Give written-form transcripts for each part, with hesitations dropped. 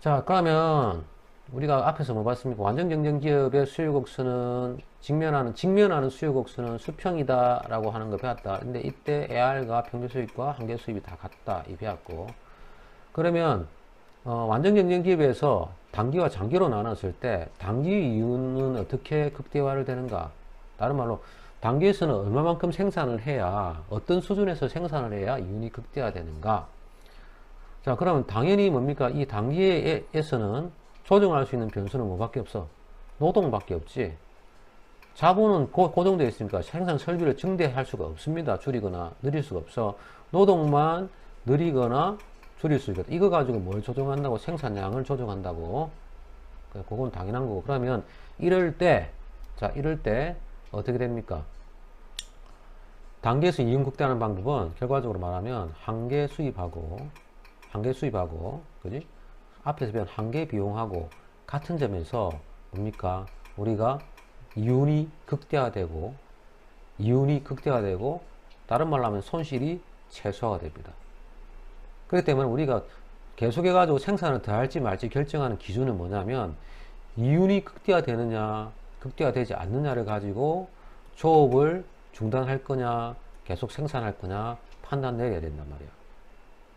자, 그러면 우리가 앞에서 뭐 봤습니까? 완전 경쟁 기업의 수요 곡선은 직면하는 수요 곡선은 수평이다라고 하는 거 배웠다. 근데 이때 AR과 평균 수입과 한계 수입이 다 같다 이 배웠고. 그러면 완전 경쟁 기업에서 단기와 장기로 나눴을 때 단기 이윤은 어떻게 극대화를 되는가? 다른 말로 단기에서는 얼마만큼 생산을 해야 어떤 수준에서 생산을 해야 이윤이 극대화되는가? 자, 그러면 당연히 뭡니까? 이 단기에서는 조정할 수 있는 변수는 뭐밖에 없어? 노동밖에 없지. 자본은 고정되어 있으니까 생산 설비를 증대할 수가 없습니다. 줄이거나 늘릴 수가 없어. 노동만 늘리거나 줄일 수 있거든. 이거 가지고 뭘 조정한다고? 생산량을 조정한다고. 그건 당연한 거고. 그러면 이럴 때, 자, 이럴 때 어떻게 됩니까? 단계에서 이윤 극대화하는 방법은 결과적으로 말하면 한계 수입하고, 그지? 앞에서 배운 한계 비용하고 같은 점에서 뭡니까? 우리가 이윤이 극대화되고, 다른 말로 하면 손실이 최소화가 됩니다. 그렇기 때문에 우리가 계속해가지고 생산을 더 할지 말지 결정하는 기준은 뭐냐면, 이윤이 극대화되느냐, 극대화되지 않느냐를 가지고 조업을 중단할 거냐, 계속 생산할 거냐 판단 내려야 된단 말이야.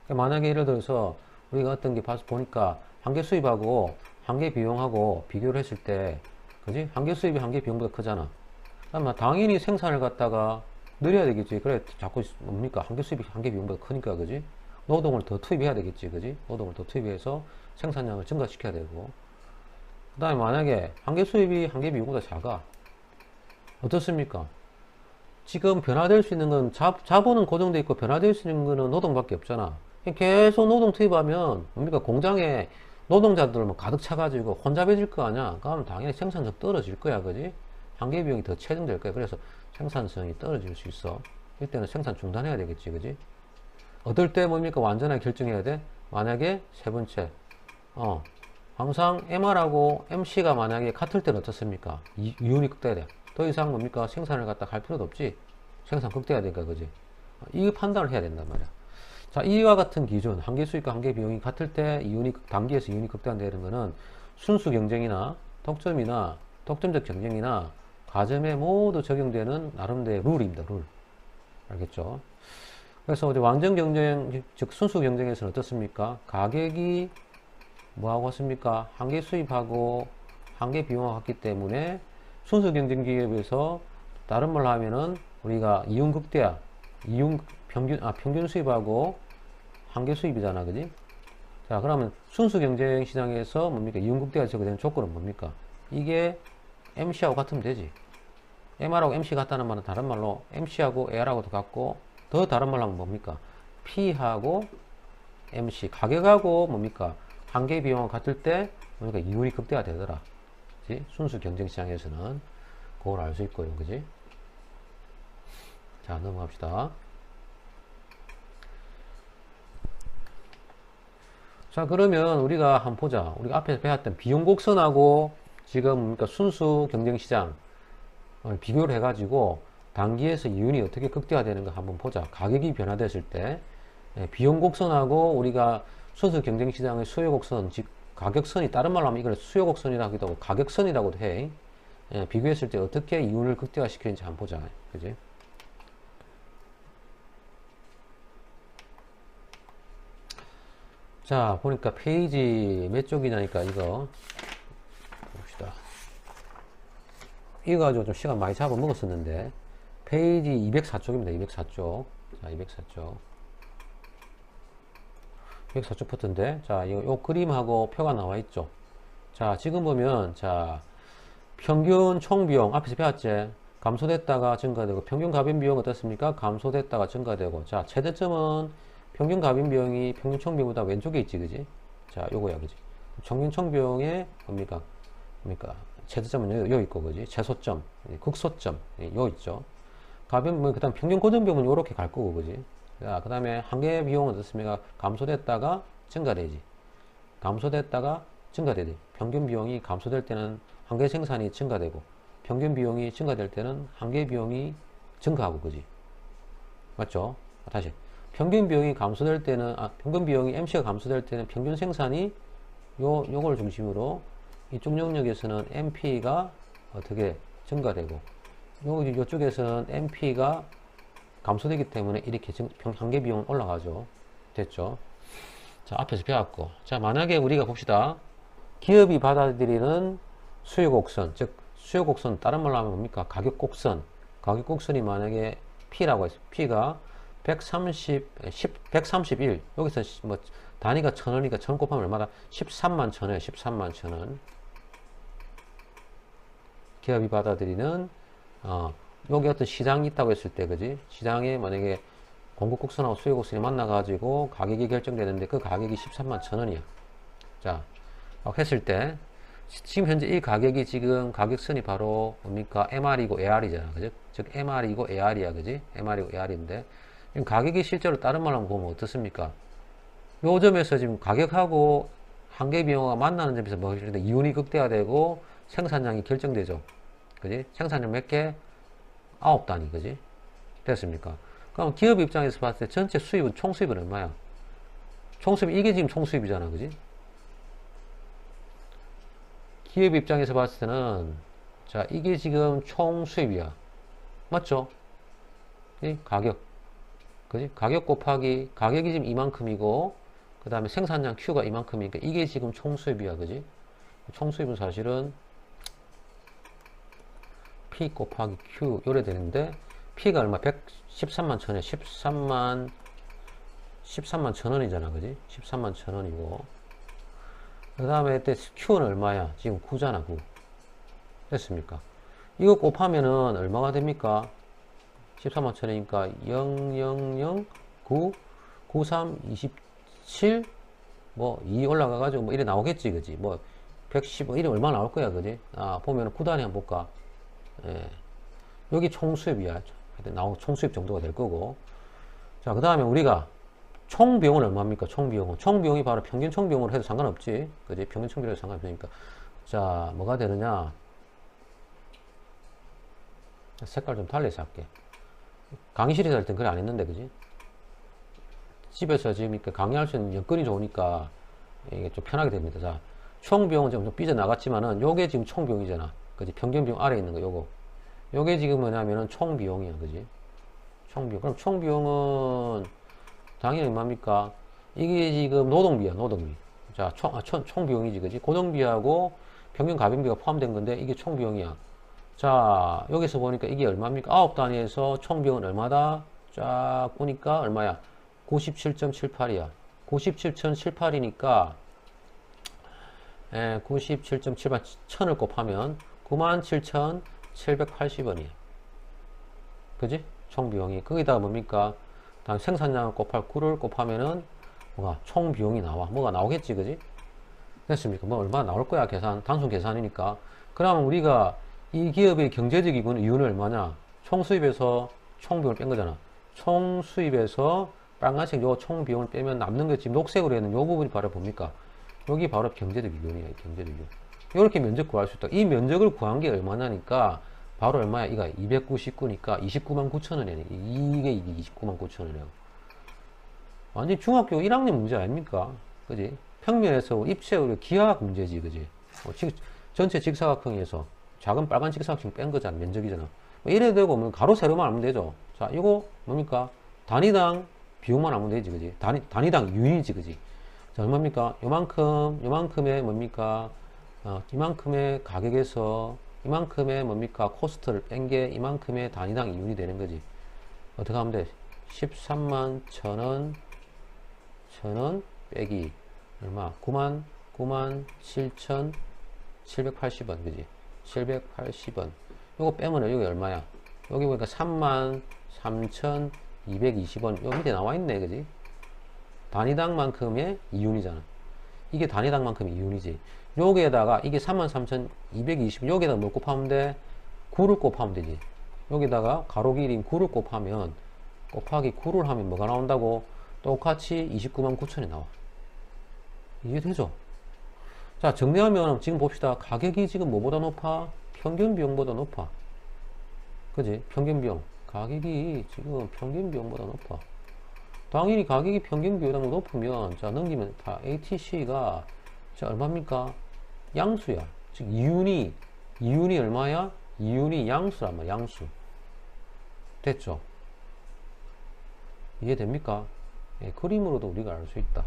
만약에 예를 들어서 우리가 어떤 게 보니까 한계 수입하고 한계 비용하고 비교를 했을 때, 그지? 한계 수입이 한계 비용보다 크잖아. 그러면 당연히 생산을 갖다가 늘려야 되겠지. 그래, 자꾸 뭡니까? 한계 수입이 한계 비용보다 크니까, 그지? 노동을 더 투입해야 되겠지, 그지? 노동을 더 투입해서 생산량을 증가시켜야 되고. 그 다음에 만약에 한계 수입이 한계 비용보다 작아. 어떻습니까? 지금 변화될 수 있는 건 자본은 고정돼 있고 변화될 수 있는 거는 노동밖에 없잖아. 계속 노동 투입하면 뭡니까? 공장에 노동자들만 가득 차가지고 혼잡해질 거 아니야. 그러면 당연히 생산성 떨어질 거야, 그지? 한계 비용이 더 체증될 거야. 그래서 생산성이 떨어질 수 있어. 이때는 생산 중단해야 되겠지, 그지? 어떨 때 뭡니까? 완전하게 결정해야 돼? 만약에 세 번째, 항상 MR하고 MC가 만약에 같을 때는 어떻습니까? 이윤이 극대화돼. 더 이상 뭡니까? 생산을 갖다 갈 필요도 없지. 생산 극대화되니까, 그지? 이 판단을 해야 된단 말이야. 자, 이와 같은 기준, 한계 수익과 한계 비용이 같을 때 단기에서 이윤이 극대화되는 거는 순수 경쟁이나 독점적 경쟁이나 가점에 모두 적용되는 나름대로의 룰입니다, 룰. 알겠죠? 그래서 이제 완전 경쟁, 즉 순수 경쟁에서는 어떻습니까? 가격이 뭐하고 같습니까? 한계 수입하고 한계 비용하고 같기 때문에 순수 경쟁 기업에서 다른 말로 하면은 우리가 이윤 극대화, 평균 수입하고 한계 수입이잖아, 그지? 자, 그러면 순수 경쟁 시장에서 뭡니까? 이윤 극대화 적용되는 조건은 뭡니까? 이게 MC하고 같으면 되지. MR하고 MC 같다는 말은 다른 말로 MC하고 AR하고도 같고, 더 다른 말로 하면 뭡니까? P하고 MC, 가격하고 뭡니까? 한계 비용하고 같을 때 뭡니까? 이윤이 극대화 되더라. 그치? 순수 경쟁 시장에서는 그걸 알 수 있고요, 그지? 자, 넘어갑시다. 자, 그러면 우리가 한번 보자. 우리가 앞에서 배웠던 비용 곡선하고 지금 그러니까 순수 경쟁 시장 비교를 해가지고 단기에서 이윤이 어떻게 극대화되는가 한번 보자. 가격이 변화됐을 때 비용 곡선하고 우리가 순수 경쟁 시장의 수요 곡선, 즉 가격선이, 다른 말로 하면 이걸 수요 곡선이라고 하기도 하고 가격선이라고도 해. 비교했을 때 어떻게 이윤을 극대화시키는지 한번 보자. 그지? 자, 보니까 페이지 몇 쪽이냐니까 이거 봅시다. 이거 가지고 좀 시간 많이 잡아먹었었는데 페이지 204쪽입니다. 204쪽. 자, 204쪽. 204쪽부터인데, 자, 요 그림하고 표가 나와 있죠. 자, 지금 보면, 자, 평균 총비용, 앞에서 배웠지? 감소됐다가 증가되고, 평균 가변 비용 어떻습니까? 감소됐다가 증가되고, 자, 최대점은 평균 가변 비용이 평균 총비용보다 왼쪽에 있지, 그지? 자, 요거야, 그지? 평균 총비용의 뭡니까? 최대점은 요 있고, 그지? 최소점, 극소점, 요 있죠. 그 다음 평균 고정비용은 요렇게 갈 거고, 그지? 자, 그 다음에 한계 비용은 어떻습니까? 감소됐다가 증가되지. 감소됐다가 증가되지. 평균 비용이 감소될 때는 한계 생산이 증가되고, 평균 비용이 증가될 때는 한계 비용이 증가하고, 그지? 맞죠? 다시. 평균 비용이 감소될 때는, 평균 비용이 MC가 감소될 때는 평균 생산이 요걸 중심으로 이쪽 영역에서는 MP가 어떻게 증가되고 요쪽에서는 MP가 감소되기 때문에 이렇게 한계 비용은 올라가죠. 됐죠? 자, 앞에서 배웠고. 자, 만약에 우리가 봅시다. 기업이 받아들이는 수요 곡선, 즉 수요 곡선 다른 말로 하면 뭡니까? 가격 곡선. 가격 곡선이 만약에 P라고 해서 P가 131 여기서 뭐 단위가 1,000원이니까 1,000 곱하면 얼마다? 13만 1,000원이에요. 13만 1,000원. 기업이 받아들이는 여기 어떤 시장이 있다고 했을 때, 그지? 시장에 만약에 공급 곡선하고 수요 곡선이 만나가지고 가격이 결정되는데 그 가격이 13만 1,000원이야. 자, 했을 때 지금 현재 이 가격이 지금 가격선이 바로 뭡니까? MR이고 AR이잖아. 그죠? 즉 MR이고 AR이야. 그지? MR이고 AR인데 지금 가격이 실제로 다른 말로 보면 어떻습니까? 요 점에서 지금 가격하고 한계 비용과 만나는 점에서 뭐 이윤이 극대화되고 생산량이 결정되죠. 그지? 생산량 몇 개? 9단위. 그지? 됐습니까? 그럼 기업 입장에서 봤을 때 전체 수입은 총 수입은 얼마야? 총 수입 이게 지금 총 수입이잖아. 그지? 기업 입장에서 봤을 때는 자 이게 지금 총 수입이야. 맞죠? 이 가격. 그지? 가격 곱하기 가격이 지금 이만큼이고 그 다음에 생산량 Q가 이만큼이니까 이게 지금 총 수입이야. 그지? 총 수입은 사실은 P 곱하기 Q 요래 되는데 P가 얼마? 113만 1,000원에 13만 1,000원이잖아. 그지? 13만 1,000원이고 그 다음에 Q는 얼마야? 지금 9잖아. 9 됐습니까? 이거 곱하면은 얼마가 됩니까? 13만 1,000원이니까 000 9 93 27 뭐 2 올라가가지고 뭐 이래 나오겠지. 그지? 뭐 110 이래 얼마 나올 거야. 그지? 보면은 9단위 한번 볼까? 예. 여기 총 수입이야. 총 수입 정도가 될 거고. 자, 그 다음에 우리가 총 비용은 얼마입니까? 총 비용은. 총 비용이 바로 평균 총 비용으로 해도 상관없지. 그지? 평균 총 비용으로 해도 상관없으니까. 자, 뭐가 되느냐? 색깔 좀 달리해서 할게. 강의실에서 할 땐 그래 안 했는데, 그지? 집에서 지금 이렇게 강의할 수 있는 여건이 좋으니까 이게 좀 편하게 됩니다. 자, 총 비용은 좀 삐져나갔지만은 요게 지금 총 비용이잖아. 그지? 평균 비용 아래에 있는 거 요거. 요게 지금 뭐냐면은 총 비용이야. 그지? 총 비용. 그럼 총 비용은 당연히 뭡니까? 이게 지금 노동비야. 노동비. 자, 총 비용이지. 그지? 고정비하고 평균 가변비가 포함된 건데 이게 총 비용이야. 자, 여기서 보니까 이게 얼마입니까? 9단위에서 총 비용은 얼마다? 쫙 보니까 얼마야? 97.78이야. 97.78이니까 97.78 1000을 곱하면 97,780원이야. 그지? 총 비용이. 거기다가 뭡니까? 다음 생산량을 곱할 9를 곱하면은 뭐가? 총 비용이 나와. 뭐가 나오겠지. 그지? 됐습니까? 뭐 얼마 나올 거야. 계산. 단순 계산이니까. 그러면 우리가 이 기업의 경제적 이윤은 얼마냐? 총 수입에서 총 비용을 뺀 거잖아. 총 수입에서 빨간색 요 총 비용을 빼면 남는 게 지금 녹색으로 있는 요 부분이 바로 뭡니까? 여기 바로 경제적 이윤이야. 경제적 이윤. 이렇게 면적 구할 수 있다. 이 면적을 구한 게 얼마냐니까 바로 얼마야? 이거 299니까 29만 9천 원이네. 이게 29만 9천 원이라고. 완전 중학교 1학년 문제 아닙니까? 그지? 평면에서 입체율의 기하학 문제지. 그지? 전체 직사각형에서 작은 빨간 직사각형 뺀 거잖아. 면적이잖아. 뭐 이래 되고 뭐 가로 세로만 알면 되죠. 자, 이거 뭡니까? 단위당 비용만 알면 되지. 그지? 단위당 유인이지. 그지? 자, 얼마입니까? 요만큼의 뭡니까? 이만큼의 가격에서 이만큼의 뭡니까? 코스트를 뺀 게 이만큼의 단위당 이윤이 되는 거지. 어떻게 하면 돼? 13만 1,000원 빼기 얼마? 9만 7,780원. 그지? 780원. 요거 빼면 여기 얼마야? 여기 보니까 33,220원. 요 밑에 나와 있네. 그지? 단위당만큼의 이윤이잖아. 이게 단위당만큼의 이윤이지. 여기에다가 이게 33,220 여기에다가 뭘 곱하면 돼? 9를 곱하면 되지. 여기다가 가로 길인 9를 곱하면 곱하기 9를 하면 뭐가 나온다고? 똑같이 29만 9천이 나와. 이해되죠? 자, 정리하면 지금 봅시다. 가격이 지금 뭐보다 높아? 평균 비용보다 높아. 그지? 평균 비용. 가격이 지금 평균 비용보다 높아. 당연히 가격이 평균 비용보다 높으면 자, 넘기면 다 ATC가 자, 얼마입니까? 양수야. 즉, 이윤이 얼마야? 이윤이 양수란 말이야, 양수. 됐죠? 이해됩니까? 예, 그림으로도 우리가 알 수 있다.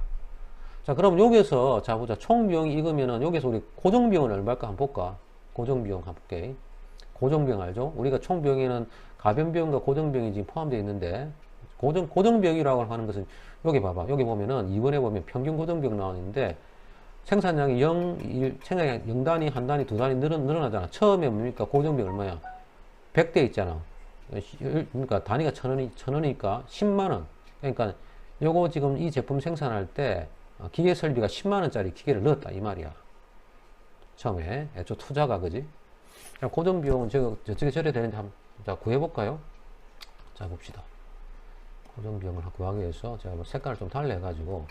자, 그럼 여기서, 자, 보자. 총 비용이 이거면은, 여기서 우리 고정비용은 얼마일까 한번 볼까? 고정비용 한번 볼게. 고정비용 알죠? 우리가 총 비용에는 가변비용과 고정비용이 지금 포함되어 있는데, 고정비용이라고 하는 것은, 여기 봐봐. 여기 보면은, 2번에 보면 평균 고정비용 나오는데, 생산량이 0단위, 한 단위, 두 단위 늘어나잖아. 처음에 뭡니까? 고정비용 얼마야? 100대 있잖아. 그러니까 단위가 1000원이니까 10만원. 그러니까 요거 지금 이 제품 생산할 때 기계 설비가 10만원짜리 기계를 넣었다. 이 말이야. 처음에. 애초 투자가, 그지? 자, 고정비용은 저쪽에 저래 되는데 한번 자, 구해볼까요? 자, 봅시다. 고정비용을 구하기 위해서 제가 뭐 색깔을 좀 달래가지고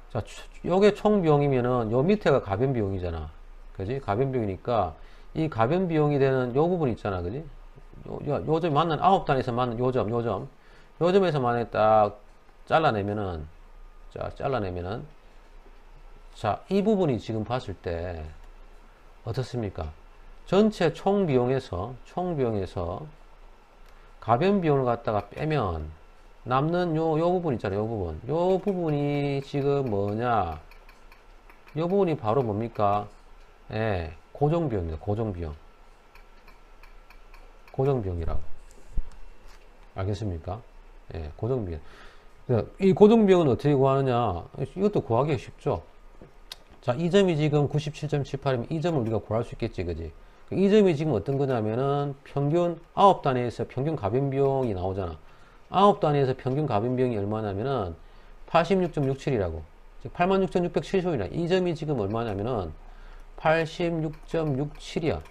자, 요게 총 비용이면은 요 밑에가 가변 비용이잖아. 그지? 가변 비용이니까 이 가변 비용이 되는 요 부분 있잖아. 그지? 요점 맞는 9단에서 맞는 요점에서 만약에 딱 잘라내면은 자, 이 부분이 지금 봤을 때 어떻습니까? 전체 총 비용에서 가변 비용을 갖다가 빼면 남는 요 부분 있잖아요. 요 부분이 지금 뭐냐? 요 부분이 바로 뭡니까? 예, 고정비용입니다. 고정비용이라고. 알겠습니까? 예, 고정비용. 이 고정비용은 어떻게 구하느냐? 이것도 구하기 쉽죠. 자, 이 점이 지금 97.78이면 이 점을 우리가 구할 수 있겠지, 그지? 이 점이 지금 어떤 거냐면은 평균 9단위에서 평균 가변비용이 나오잖아. 9단위에서 평균 가변비용이 얼마냐면은 86.67이라고. 즉 86,670이라. 이 점이 지금 얼마냐면은 86.67이야.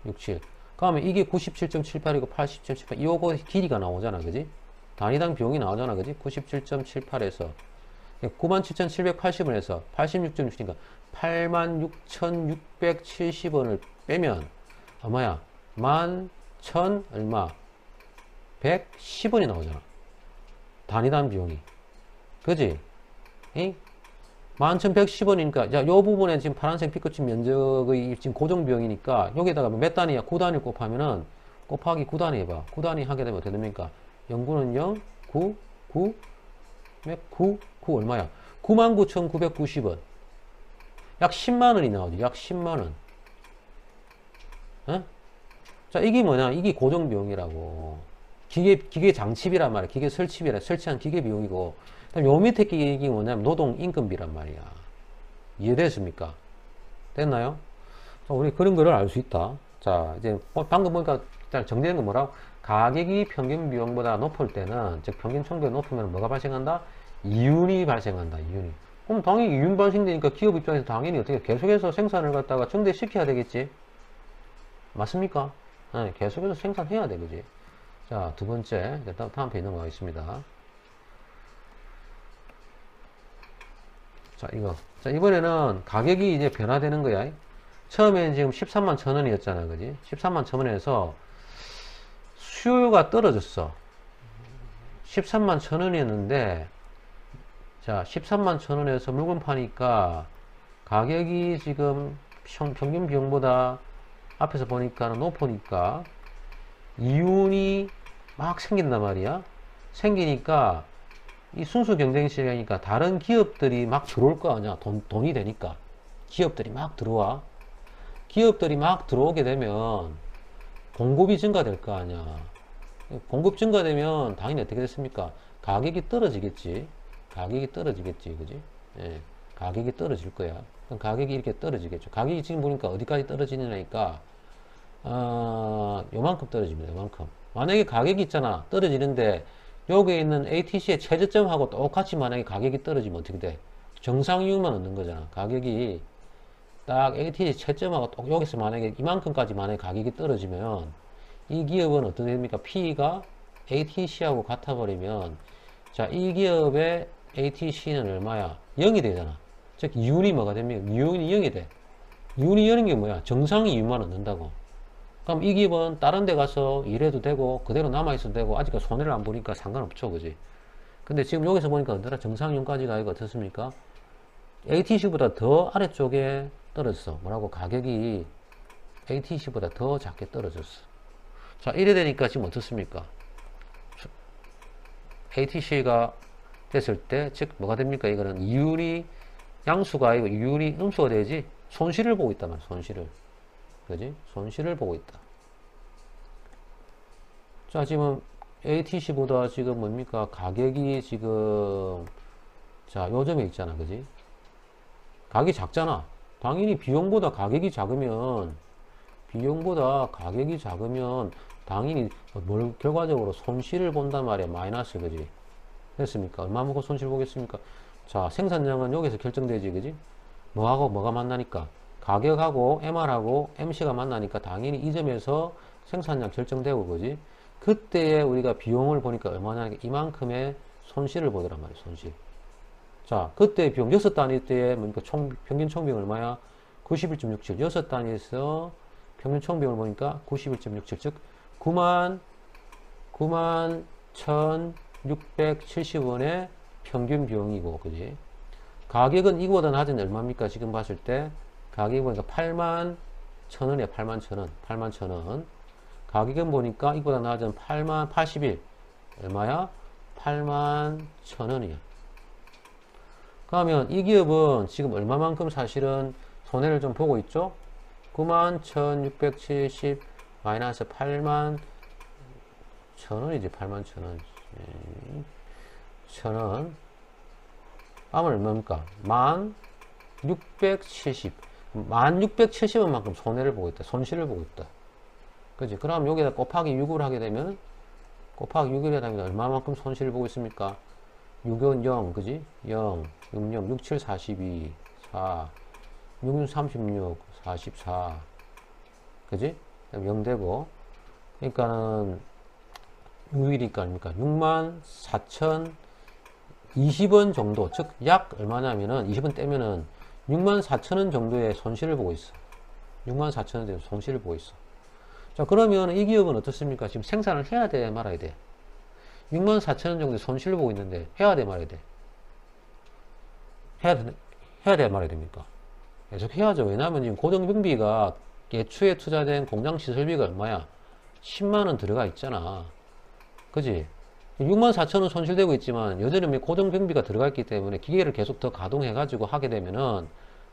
67. 그러면 이게 97.78이고 80.78. 요거 길이가 나오잖아. 그지? 단위당 비용이 나오잖아. 그지? 97.78에서 97,780원에서 86.6이니까 86,670원을 빼면 얼마야? 11,000 얼마? 110원이 나오잖아. 단위당 비용이. 그지? 11,110원이니까, 자, 요 부분에 지금 파란색 피크친 면적의 지금 고정비용이니까, 여기다가 몇 단위야? 9단위 곱하면은, 곱하기 9단위 해봐. 9단위 하게 되면 어떻게 됩니까? 0구는 0, 9, 9, 9 얼마야? 99,990원. 약 10만원이 나오지. 약 10만원. 어? 자, 이게 뭐냐? 이게 고정비용이라고. 기계 장치비란 말이야. 기계 설치한 기계 비용이고. 그다음 요 밑에 이게 뭐냐면 노동 임금비란 말이야. 이해됐습니까? 됐나요? 자, 우리 그런 거를 알 수 있다. 자, 이제 방금 보니까 정리된 건 뭐라고? 가격이 평균 비용보다 높을 때는, 즉 평균 총비가 높으면 뭐가 발생한다? 이윤이 발생한다. 이윤이. 그럼 당연히 이윤 발생되니까 기업 입장에서 당연히 어떻게 계속해서 생산을 갖다가 증대시켜야 되겠지? 맞습니까? 네, 계속해서 생산해야 돼, 그지? 자, 두 번째, 다음 페이지 넘어가겠습니다. 자, 자, 이번에는 가격이 이제 변화되는 거야. 처음에는 지금 13만 1,000원이었잖아, 그지? 13만 1,000원에서 수요가 떨어졌어. 13만 1,000원이었는데, 자, 13만 1,000원에서 물건 파니까 가격이 지금 평균 비용보다 앞에서 보니까 높으니까 이윤이 막 생긴단 말이야. 생기니까 이 순수 경쟁 시장이니까 다른 기업들이 막 들어올 거 아니야. 돈이 되니까 기업들이 막 들어와. 기업들이 막 들어오게 되면 공급이 증가될 거 아니야. 공급 증가되면 당연히 어떻게 됐습니까? 가격이 떨어지겠지. 그지? 예, 가격이 떨어질 거야. 그럼 가격이 이렇게 떨어지겠죠. 가격이 지금 보니까 어디까지 떨어지느냐니까 요만큼 떨어집니다. 요만큼. 만약에 가격이 있잖아. 떨어지는데 여기에 있는 ATC의 최저점하고 똑같이 만약에 가격이 떨어지면 어떻게 돼? 정상 이유만 얻는 거잖아. 가격이 딱 ATC 최저점하고 또 여기서 만약에 이만큼까지 만약에 가격이 떨어지면 이 기업은 어떻게 됩니까? P가 ATC하고 같아버리면 자, 이 기업의 ATC는 얼마야? 0이 되잖아. 즉 이윤이 뭐가 됩니까? 이윤이 0이 돼. 이윤이 0인 게 뭐야? 정상 이윤만 얻는다고. 그럼 이 기업은 다른 데 가서 일해도 되고 그대로 남아있어도 되고 아직까지 손해를 안 보니까 상관없죠. 그지? 근데 지금 여기서 보니까 언제나 정상이윤까지가 이거 어떻습니까? ATC보다 더 아래쪽에 떨어졌어. 뭐라고? 가격이 ATC보다 더 작게 떨어졌어. 자, 이래 되니까 지금 어떻습니까? ATC가 됐을 때, 즉, 뭐가 됩니까? 이거는 이윤이 양수가 아니고 이윤이 음수가 되지? 손실을 보고 있단 말이야, 손실을. 그지? 손실을 보고 있다. 자, 지금 ATC보다 지금 뭡니까? 가격이 지금, 자, 요점에 있잖아. 그지? 가격이 작잖아. 당연히 비용보다 가격이 작으면, 당연히 뭘 결과적으로 손실을 본단 말이야. 마이너스. 그지? 됐습니까? 얼마 먹고 손실 보겠습니까? 자, 생산량은 여기서 결정되지. 그지? 뭐하고 뭐가 만나니까? 가격하고 MR하고 MC가 만나니까 당연히 이 점에서 생산량 결정되고, 그지? 그때에 우리가 비용을 보니까 얼마나, 이만큼의 손실을 보더란 말이야, 손실. 자, 그때 비용, 6단위 때에, 그러니까 평균 총비용 얼마야? 91.67. 6단위에서 평균 총비용을 보니까 91.67. 즉, 91,670원의 평균 비용이고, 그지? 가격은 이거보다 낮은 얼마입니까? 지금 봤을 때. 가격이 보니까 81,000원이야, 81,000원. 81,000원. 가격은 보니까 이거보다 낮은 81,081. 얼마야? 81,000원이야. 그러면 이 기업은 지금 얼마만큼 사실은 손해를 좀 보고 있죠? 91,670 마이너스 81,000원이지. 81,000원. 1,000원. 하면 얼마입니까? 1,670. 1,670원만큼 손해를 보고 있다. 손실을 보고 있다. 그지? 그럼 여기다 곱하기 6을 하게 되면, 곱하기 6을 하게 되면 얼마만큼 손실을 보고 있습니까? 6은 0, 그지? 0, 6, 0, 6, 7, 42, 4, 6, 6, 36, 44. 그지? 0 되고. 그러니까는, 6이니까 아닙니까? 64,020원 정도. 즉, 약 얼마냐면은, 20원 떼면은, 64,000원 정도의 손실을 보고 있어. 64,000원 정도의 손실을 보고 있어. 자, 그러면 이 기업은 어떻습니까? 지금 생산을 해야 돼, 말아야 돼? 64,000원 정도의 손실을 보고 있는데, 해야 돼, 말아야 돼? 해야 돼, 말아야 됩니까? 계속 해야죠. 왜냐하면 지금 고정경비가 예초에 투자된 공장 시설비가 얼마야? 10만원 들어가 있잖아. 그지? 64,000원 손실되고 있지만, 여전히 고정경비가 들어가 있기 때문에 기계를 계속 더 가동해가지고 하게 되면은,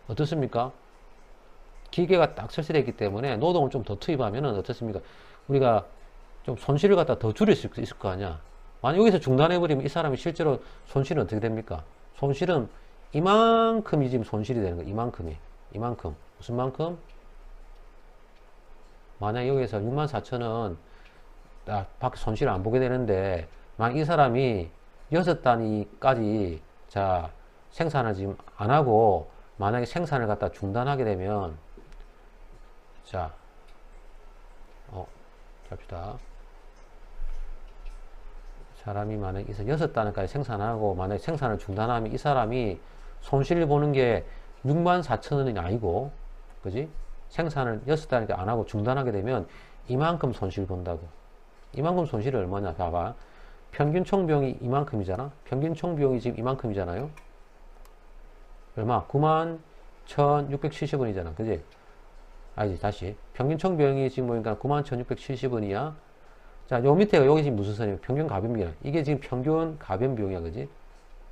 어떻습니까? 기계가 딱 설치되어 있기 때문에 노동을 좀 더 투입하면은 어떻습니까? 우리가 좀 손실을 갖다 더 줄일 수 있을 거 아니야. 만약 여기서 중단해버리면 이 사람이 실제로 손실은 어떻게 됩니까? 손실은 이만큼이 지금 손실이 되는 거야. 이만큼이. 이만큼. 무슨 만큼? 만약 여기서 64,000원 밖에 손실을 안 보게 되는데, 만약 이 사람이 6단위까지 자 생산을 지금 안 하고 만약에 생산을 갖다 중단하게 되면, 자, 잡시다. 사람이 만약에 6단위까지 생산하고 만약에 생산을 중단하면 이 사람이 손실을 보는 게 64,000원이 아니고, 그지? 생산을 6단위까지 안 하고 중단하게 되면 이만큼 손실 본다고. 이만큼 손실이 얼마냐? 봐봐. 평균 총비용이 이만큼이잖아? 평균 총비용이 지금 이만큼이잖아요? 얼마? 91,670원이잖아. 그지? 아니지, 다시. 평균 총비용이 지금 보니까 91,670원이야. 자, 요 밑에가 여기 지금 무슨 선이야? 평균 가변비야. 이게 지금 평균 가변비용이야. 그지?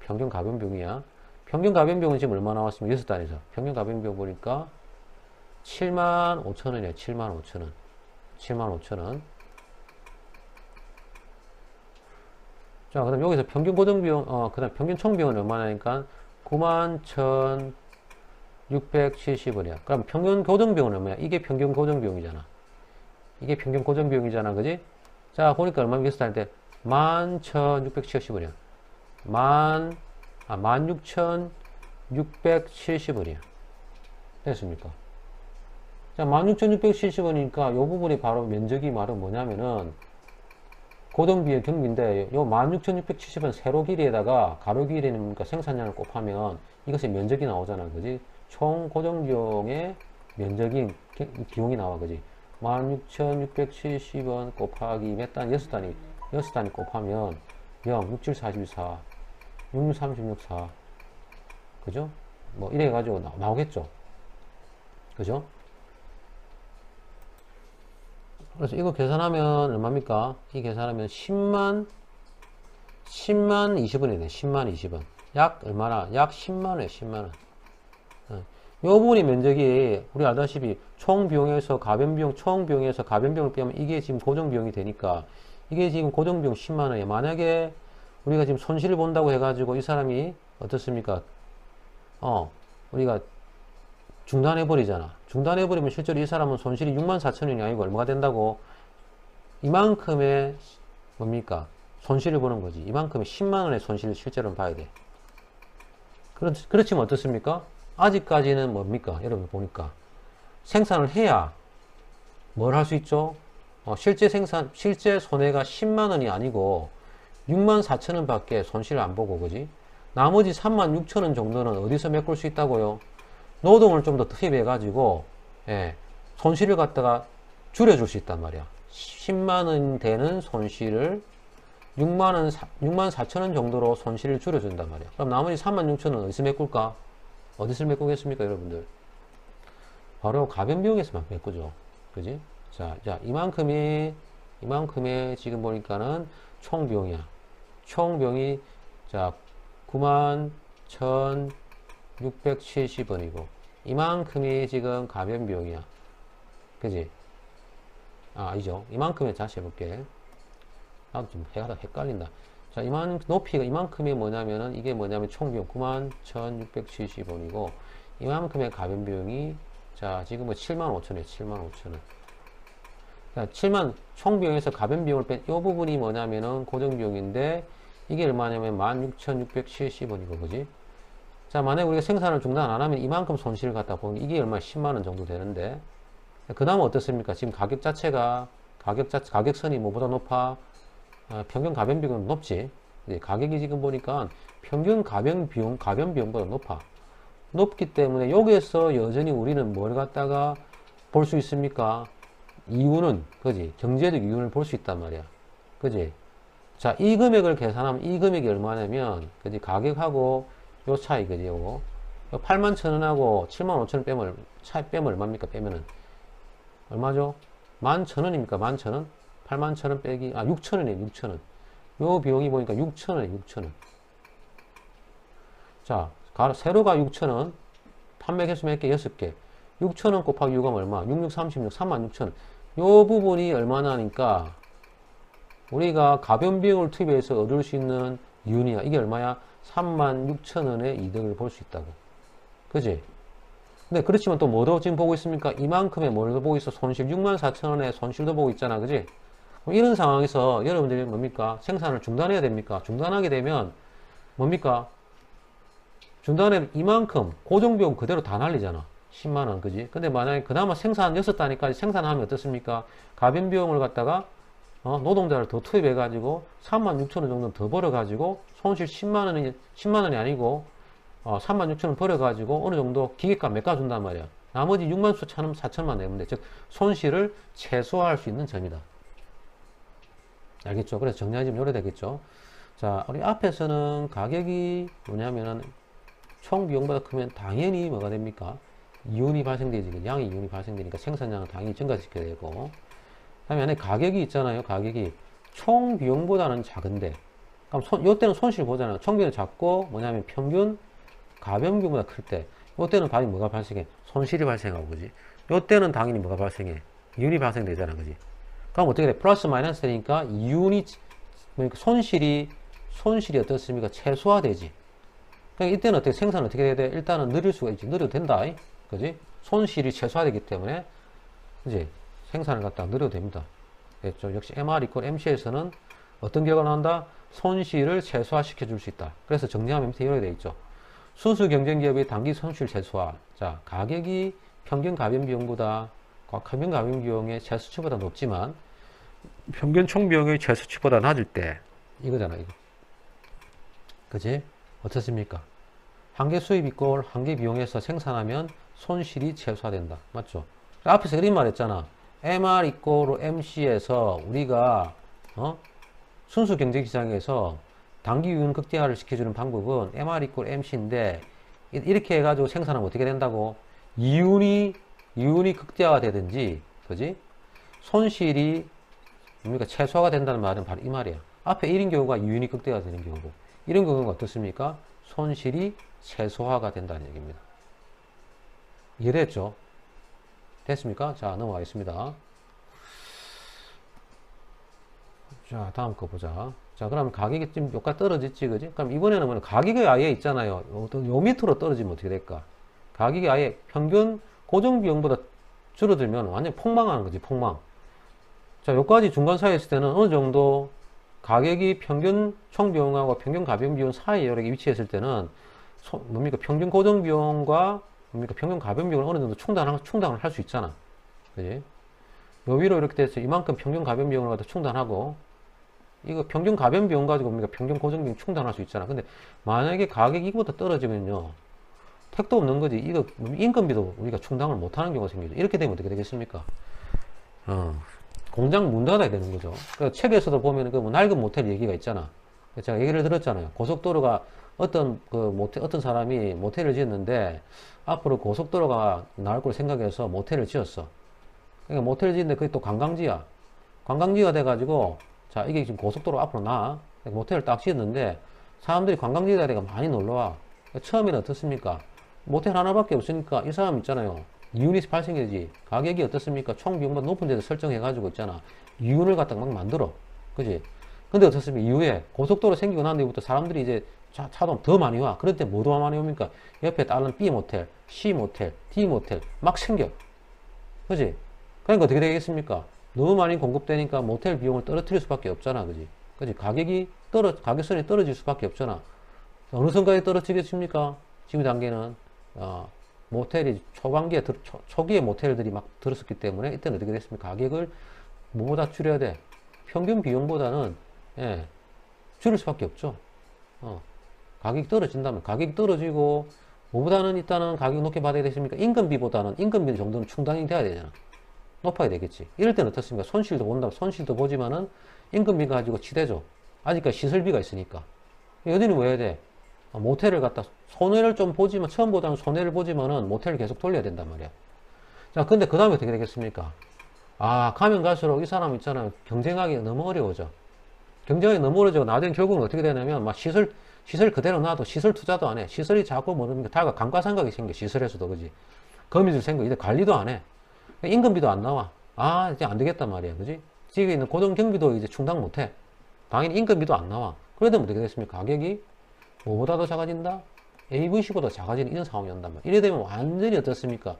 평균 가변비용이야. 평균 가변비용은 지금 얼마 나왔으면 6단에서. 평균 가변비용 보니까 75,000원이야. 75,000원. 75,000원. 자, 그 다음 여기서 평균 고정비용, 그 다음 평균 총비용은 얼마나니까 91,670원이야. 그럼 평균 고정비용은 얼마야? 이게 평균 고정비용이잖아. 이게 평균 고정비용이잖아. 그지? 자, 보니까 얼마 비슷할 때 11,670원이야. 16,670원이야. 됐습니까? 자, 16,670원이니까 요 부분이 바로 면적이 말은 뭐냐면은 고정비의 경비인데, 요 16,670원 세로 길이에다가 가로 길이는 그러니까 생산량을 곱하면 이것의 면적이 나오잖아. 그지? 총 고정비용의 면적인 비용이 나와. 그지? 16,670원 곱하기 몇 단위? 6단위. 6단위 곱하면 0, 6, 7, 44, 6, 36, 4. 그죠? 뭐 이래 가지고 나오겠죠. 그죠? 그래서 이거 계산하면 얼마입니까? 이 계산하면 10만 20원이네. 10만 20원. 약 얼마나? 약 10만원에 10만원. 요 부분이 면적이 우리 알다시피 총 비용에서 가변 비용, 총 비용에서 가변 비용을 빼면 이게 지금 고정 비용이 되니까 이게 지금 고정 비용 10만원이에요. 만약에 우리가 지금 손실을 본다고 해가지고 이 사람이 어떻습니까? 우리가 중단해버리잖아. 중단해버리면 실제로 이 사람은 손실이 64,000원이 아니고 얼마가 된다고? 이만큼의 뭡니까? 손실을 보는 거지. 이만큼의 10만원의 손실을 실제로는 봐야 돼. 그렇지만 어떻습니까? 아직까지는 뭡니까? 여러분 보니까 생산을 해야 뭘 할 수 있죠? 실제 손해가 10만원이 아니고 64,000원 밖에 손실을 안 보고, 그지? 나머지 36,000원 정도는 어디서 메꿀 수 있다고요? 노동을 좀 더 투입해가지고, 손실을 갖다가 줄여줄 수 있단 말이야. 10만원 되는 손실을 64,000원 정도로 손실을 줄여준단 말이야. 그럼 나머지 36,000원 어디서 메꿀까? 어디서 메꾸겠습니까, 여러분들? 바로 가변 비용에서만 메꾸죠. 그지? 자, 이만큼의 지금 보니까는 총 비용이야. 총 비용이, 자, 91,670원이고, 이만큼이 지금 가변 비용이야. 그지? 아니죠. 이만큼의 다시 해볼게. 나도 좀 헷갈린다. 자, 높이가 이만큼이 뭐냐면은, 이게 뭐냐면 총비용 91,670원이고, 이만큼의 가변 비용이, 자, 지금 뭐 75,000원이에요. 75,000원. 자, 총비용에서 가변 비용을 뺀 이 부분이 뭐냐면은 고정비용인데, 이게 얼마냐면 16,670원이고, 그지? 자, 만약에 우리가 생산을 중단 안 하면 이만큼 손실을 갖다 보면 이게 얼마 10만원 정도 되는데, 그 다음은 어떻습니까? 지금 가격선이 뭐보다 높아? 평균 가변 비용은 높지. 가격이 지금 보니까 평균 가변 비용보다 높아. 높기 때문에 여기에서 여전히 우리는 뭘 갖다가 볼 수 있습니까? 이유는, 그지? 경제적 이유를 볼 수 있단 말이야. 그지? 자, 이 금액을 계산하면 이 금액이 얼마냐면, 그지? 가격하고 요 차이, 그지? 요거. 81,000원하고 75,000원 빼면 얼마입니까? 빼면은. 얼마죠? 11,000원입니까? 11,000원? 81,000원 빼기, 6,000원이에요, 6,000원. 요 비용이 보니까 6,000원이에요, 6,000원. 자, 세로가 6,000원, 판매 개수 몇 개? 6개. 6,000원 곱하기 6하면 얼마? 6636, 36,000원. 요 부분이 얼마나 하니까, 우리가 가변 비용을 투입해서 얻을 수 있는 이윤이야. 이게 얼마야? 36,000원의 이득을 볼 수 있다고. 그지? 근데 그렇지만 또 뭐도 지금 보고 있습니까? 이만큼의 뭘도 보고 있어? 손실, 64,000원의 손실도 보고 있잖아. 그지? 이런 상황에서 여러분들이 뭡니까? 생산을 중단해야 됩니까? 중단하게 되면 뭡니까? 중단에 이만큼 고정비용 그대로 다 날리잖아. 10만원, 그지? 근데 만약에 그나마 생산 6단위까지 생산하면 어떻습니까? 가변 비용을 갖다가 노동자를 더 투입해가지고 36,000원 정도 더 벌어가지고 손실 10만원이 아니고 36,000원 벌어가지고 어느 정도 기계값 메꿔준단 말이야. 나머지 64,000원만 내면 돼. 즉 손실을 최소화할 수 있는 점이다. 알겠죠? 그래서 정리하지 좀 요래되겠죠? 자, 우리 앞에서는 가격이 뭐냐면은 총 비용보다 크면 당연히 뭐가 됩니까? 이윤이 발생되지. 양의 이윤이 발생되니까 생산량은 당연히 증가시켜야 되고, 그 다음에 안에 가격이 있잖아요. 가격이 총 비용보다는 작은데, 그럼 요때는 손실 보잖아요. 총 비용이 작고 뭐냐면 평균 가변 비용보다 클 때, 요때는 당연히 뭐가 발생해? 손실이 발생하고, 그지? 요때는 당연히 뭐가 발생해? 이윤이 발생되잖아, 그지? 그럼 어떻게 돼? 플러스 마이너스 되니까 이윤이, 그러니까 손실이 어떻습니까? 최소화되지. 그러니까 이때는 어떻게, 생산은 어떻게 해야 돼? 일단은 느릴 수가 있지. 느려도 된다. 그지? 손실이 최소화되기 때문에, 그지? 생산을 갖다가 느려도 됩니다. 됐죠? 역시 MR 이퀄 MC에서는 어떤 결과가 나온다? 손실을 최소화시켜 줄 수 있다. 그래서 정리하면 밑에 이렇게 되어 있죠. 순수 경쟁 기업의 단기 손실 최소화. 자, 가격이 평균 가변 비용보다, 평균 가변 비용의 최수치보다 높지만, 평균 총 비용의 최수치보다 낮을 때, 이거잖아, 이거. 그지? 어떻습니까? 한개 수입 이꼴 한개 비용에서 생산하면 손실이 최소화된다. 맞죠? 앞에서 이런 말 했잖아. MR 이꼴 MC에서 우리가, 순수 경쟁 시장에서 단기 이윤 극대화를 시켜주는 방법은 MR 이꼴 MC인데, 이렇게 해가지고 생산하면 어떻게 된다고? 이윤이 극대화가 되든지, 그지? 손실이 뭡니까? 최소화가 된다는 말은 바로 이 말이야. 앞에 1인 경우가 이윤이 극대화가 되는 경우고, 이런 경우가 어떻습니까? 손실이 최소화가 된다는 얘기입니다. 이해됐죠? 됐습니까? 자, 넘어가겠습니다. 자, 다음 거 보자. 자, 그럼 가격이 좀 여기까지 떨어졌지, 그지? 그럼 이번에는 뭐냐? 가격이 아예 있잖아요. 요 밑으로 떨어지면 어떻게 될까? 가격이 아예 평균 고정 비용보다 줄어들면 완전 폭망하는 거지, 폭망. 자, 요까지 중간 사이에 있을 때는 어느 정도 가격이 평균 총 비용하고 평균 가변 비용 사이에 이렇게 위치했을 때는 뭡니까? 평균 고정 비용과 뭡니까? 평균 가변 비용을 어느 정도 충당을 할 수 있잖아. 그지? 요 위로 이렇게 돼서 이만큼 평균 가변 비용을 갖다 충당하고 이거 평균 가변 비용 가지고 우리가 평균 고정 비용 충당할 수 있잖아. 근데 만약에 가격이 이거보다 떨어지면요. 택도 없는 거지. 이거 인건비도 우리가 충당을 못하는 경우가 생기죠. 이렇게 되면 어떻게 되겠습니까? 공장 문 닫아야 되는 거죠. 그 책에서도 보면 그 뭐 낡은 모텔 얘기가 있잖아. 제가 얘기를 들었잖아요. 고속도로가 어떤 사람이 모텔을 지었는데 앞으로 고속도로가 나올 걸 생각해서 모텔을 지었어. 그러니까 모텔을 지었는데 그게 또 관광지야. 관광지가 돼가지고 자 이게 지금 고속도로 앞으로 나 모텔을 딱 지었는데 사람들이 관광지에 대해 많이 놀러와. 처음에는 어떻습니까? 모텔 하나밖에 없으니까 이 사람 있잖아요. 이윤이 발생되지. 가격이 어떻습니까? 총 비용보다 높은 데서 설정해가지고 있잖아. 이윤을 갖다가 막 만들어. 그지? 근데 어떻습니까? 이후에 고속도로 생기고 난 뒤부터 사람들이 이제 차도 더 많이 와. 그럴 때 뭐 더 많이 옵니까? 옆에 다른 B 모텔, C 모텔, D 모텔 막 생겨. 그지? 그러니까 어떻게 되겠습니까? 너무 많이 공급되니까 모텔 비용을 떨어뜨릴 수밖에 없잖아. 그지? 그지? 가격선이 떨어질 수밖에 없잖아. 어느 선까지 떨어지겠습니까? 지금 단계는, 모텔이 초기에 모텔들이 막 들었었기 때문에 이때는 어떻게 됐습니까? 가격을 뭐보다 줄여야 돼? 평균 비용보다는, 예, 줄일 수밖에 없죠. 가격이 떨어진다면, 가격이 떨어지고, 뭐보다는 일단은 가격 높게 받아야 되십니까? 인건비 정도는 충당이 돼야 되잖아. 높아야 되겠지. 이럴 때는 어떻습니까? 손실도 본다. 손실도 보지만은 인건비 가지고 치대죠. 아직까지 시설비가 있으니까. 여전히 뭐 해야 돼? 모텔을 갖다 손해를 좀 보지만 처음보다는 손해를 보지만은 모텔을 계속 돌려야 된단 말이야. 자, 근데 그 다음에 어떻게 되겠습니까? 가면 갈수록 이 사람 있잖아요. 경쟁하기 너무 어려워져. 경쟁하기 너무 어려워져. 나중에 결국은 어떻게 되냐면 막 시설 그대로 놔도 시설 투자도 안 해. 시설이 자꾸 모르니까 다가 감가상각이 생겨. 시설에서도 그지. 거미줄 생겨. 이제 관리도 안 해. 인건비도 안 나와. 이제 안 되겠단 말이야. 그지? 지금 있는 고정 경비도 이제 충당 못 해. 당연히 인건비도 안 나와. 그러다 어떻게 됐습니까? 가격이 뭐보다 더 작아진다? AVC보다 작아지는 이런 상황이 온단 말이야. 이래 되면 완전히 어떻습니까?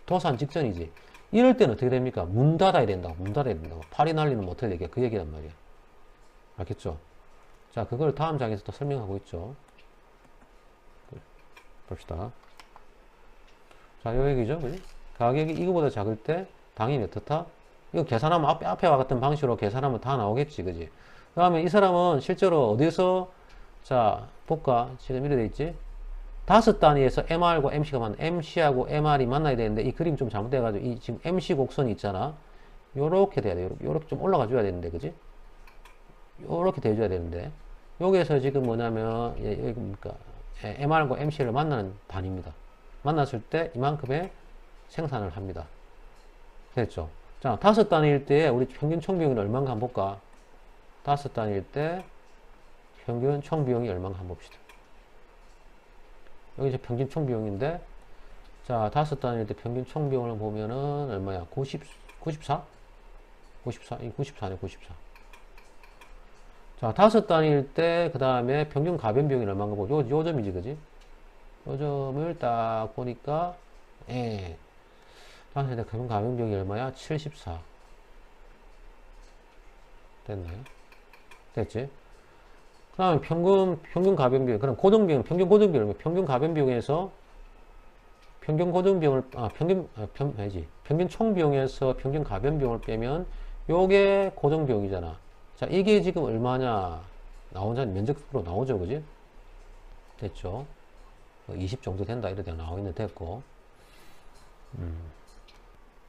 도산 직전이지. 이럴 때는 어떻게 됩니까? 문 닫아야 된다고. 문 닫아야 된다고. 팔이 날리는 모텔 얘기가 그 얘기란 말이야. 알겠죠? 자, 그걸 다음 장에서 또 설명하고 있죠. 봅시다. 자, 요 얘기죠. 그지? 가격이 이거보다 작을 때 당연히 어떻다? 이거 계산하면 앞에와 같은 방식으로 계산하면 다 나오겠지. 그지? 그 다음에 이 사람은 실제로 어디서 자, 볼까? 지금 이래 돼 있지? 다섯 단위에서 MR과 MC가 MC하고 MR이 만나야 되는데 이 그림 좀 잘못돼가지고 이 지금 MC 곡선이 있잖아. 요렇게 돼야 돼. 요렇게 좀 올라가 줘야 되는데, 그지? 요렇게 돼줘야 되는데. 여기에서 지금 뭐냐면, 여기 뭡니까? MR과 MC를 만나는 단위입니다. 만났을 때 이만큼의 생산을 합니다. 됐죠? 자, 다섯 단위일 때 우리 평균 총비용이 얼마인가 한번 볼까? 다섯 단위일 때 평균 총비용이 얼마인가 한번 봅시다. 여기 이제 평균 총비용인데, 자, 다섯 단위일 때 평균 총비용을 보면은 얼마야? 94? 94? 94네, 94. 자, 다섯 단위일 때, 그 다음에 평균 가변 비용이 얼마인가 보고, 요 점이지, 그지? 요 점을 딱 보니까, 다섯 단위일 때 평균 가변 비용이 얼마야? 74. 됐나요? 됐지? 그 다음에 평균 가변 비용, 그럼 고정 비용, 평균 고정 비용, 평균 가변 비용에서 평균 고정 비용을, 평균 총 비용에서 평균 가변 비용을 빼면 요게 고정 비용이잖아. 자, 이게 지금 얼마냐? 나오잖아. 면적으로 나오죠. 그지? 됐죠? 20 정도 된다. 이래 나와 있는 됐고.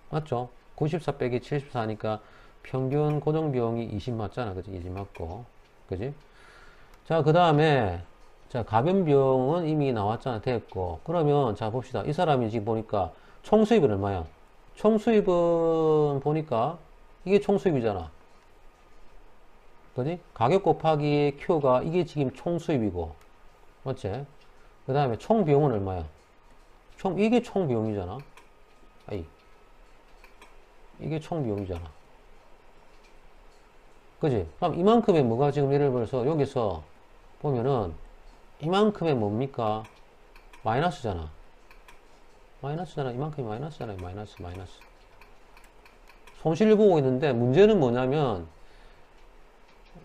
맞죠? 94 빼기 74니까 평균 고정 비용이 20 맞잖아. 그지? 20 맞고. 그지? 자, 그 다음에 자, 가변 비용은 이미 나왔잖아. 됐고. 그러면, 자, 봅시다. 이 사람이 지금 보니까 총 수입은 얼마야? 총 수입은 보니까 이게 총 수입이잖아. 그지? 가격 곱하기 Q가 이게 지금 총 수입이고. 맞지? 그 다음에 총 비용은 얼마야? 이게 총 비용이잖아. 아이. 이게 총 비용이잖아. 그지? 그럼 이만큼의 뭐가 지금 예를 들어서 여기서 보면은 이만큼의 뭡니까? 마이너스잖아. 마이너스잖아. 이만큼이 마이너스잖아요. 마이너스. 손실을 보고 있는데 문제는 뭐냐면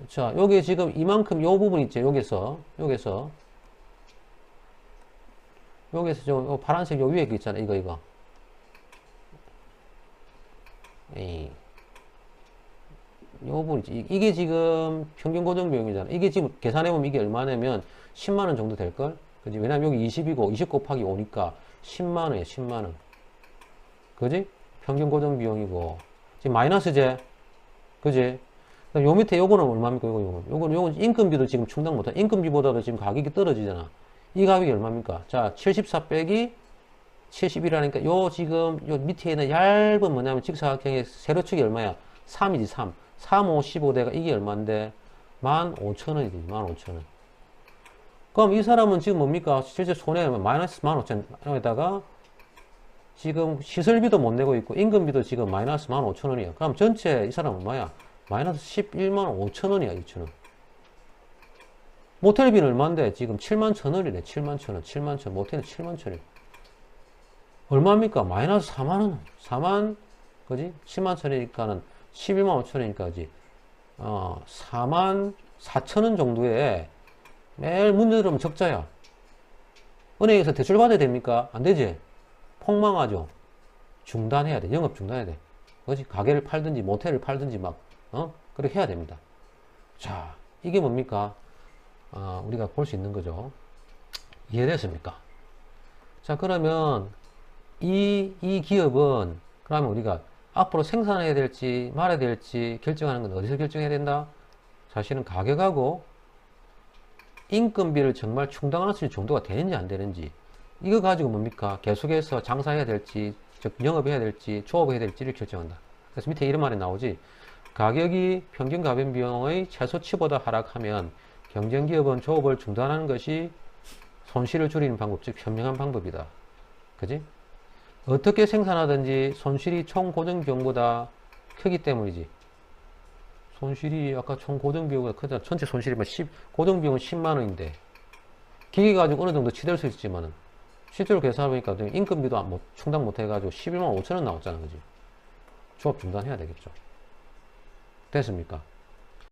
자, 여기 지금 이만큼 요 부분 있죠. 여기서 저 파란색 요 위에 거 있잖아. 이거. 요 부분 있지. 이게 지금 평균 고정 비용이잖아. 이게 지금 계산해보면 이게 얼마냐면 10만원 정도 될걸? 그지? 왜냐면 여기 20이고 20 곱하기 5니까 10만원이야. 10만원. 그지? 평균 고정 비용이고 지금 마이너스제. 그지? 요 밑에 요거는 얼마입니까? 요거는 인건비도 지금 충당 못해. 인건비보다도 지금 가격이 떨어지잖아. 이 가격이 얼마입니까? 자, 74 빼기 70이라니까 요 지금 요 밑에 있는 얇은 뭐냐면 직사각형의 세로축이 얼마야? 3이지 3. 3, 5, 15대가 이게 얼마인데? 15,000원이지. 15,000원. 그럼 이 사람은 지금 뭡니까? 실제 손해 마이너스 15,000원에다가 지금 시설비도 못 내고 있고 인건비도 지금 마이너스 15,000원이야. 그럼 전체 이 사람은 얼마야? 마이너스 11만 5천원이야. 2천원. 모텔비는 얼마인데? 지금 7만 1,000원이네. 7만 1,000원. 7만 1,000원. 모텔은 7만 1,000원. 얼마입니까? 마이너스 4만원. 4만, 그지? 7만 1,000원이니까는 11만 5천원이니까, 그지? 4만 4천원 정도에 매일 문 열으면 적자야. 은행에서 대출 받아야 됩니까? 안 되지? 폭망하죠? 중단해야 돼. 영업 중단해야 돼. 그지? 가게를 팔든지, 모텔을 팔든지 막, 그렇게 해야 됩니다. 자, 이게 뭡니까? 우리가 볼 수 있는 거죠. 이해됐습니까? 자, 그러면, 이 기업은, 그러면 우리가 앞으로 생산해야 될지, 말아야 될지 결정하는 건 어디서 결정해야 된다? 사실은 가격하고 인건비를 정말 충당할 수 있는 정도가 되는지 안 되는지, 이거 가지고 뭡니까? 계속해서 장사해야 될지, 즉, 영업해야 될지, 조업해야 될지를 결정한다. 그래서 밑에 이런 말이 나오지. 가격이 평균 가변 비용의 최소치보다 하락하면 경쟁기업은 조업을 중단하는 것이 손실을 줄이는 방법, 즉 현명한 방법이다. 그지? 어떻게 생산하든지 손실이 총 고정 비용보다 크기 때문이지. 손실이 아까 총 고정 비용보다 크다. 전체 손실이 고정 비용은 10만 원인데 기계 가지고 어느 정도 치댈 수 있지만은 실제로 계산해보니까 인건비도 충당 못 해가지고 11만 5천 원 나왔잖아. 그지? 조업 중단해야 되겠죠. 됐습니까?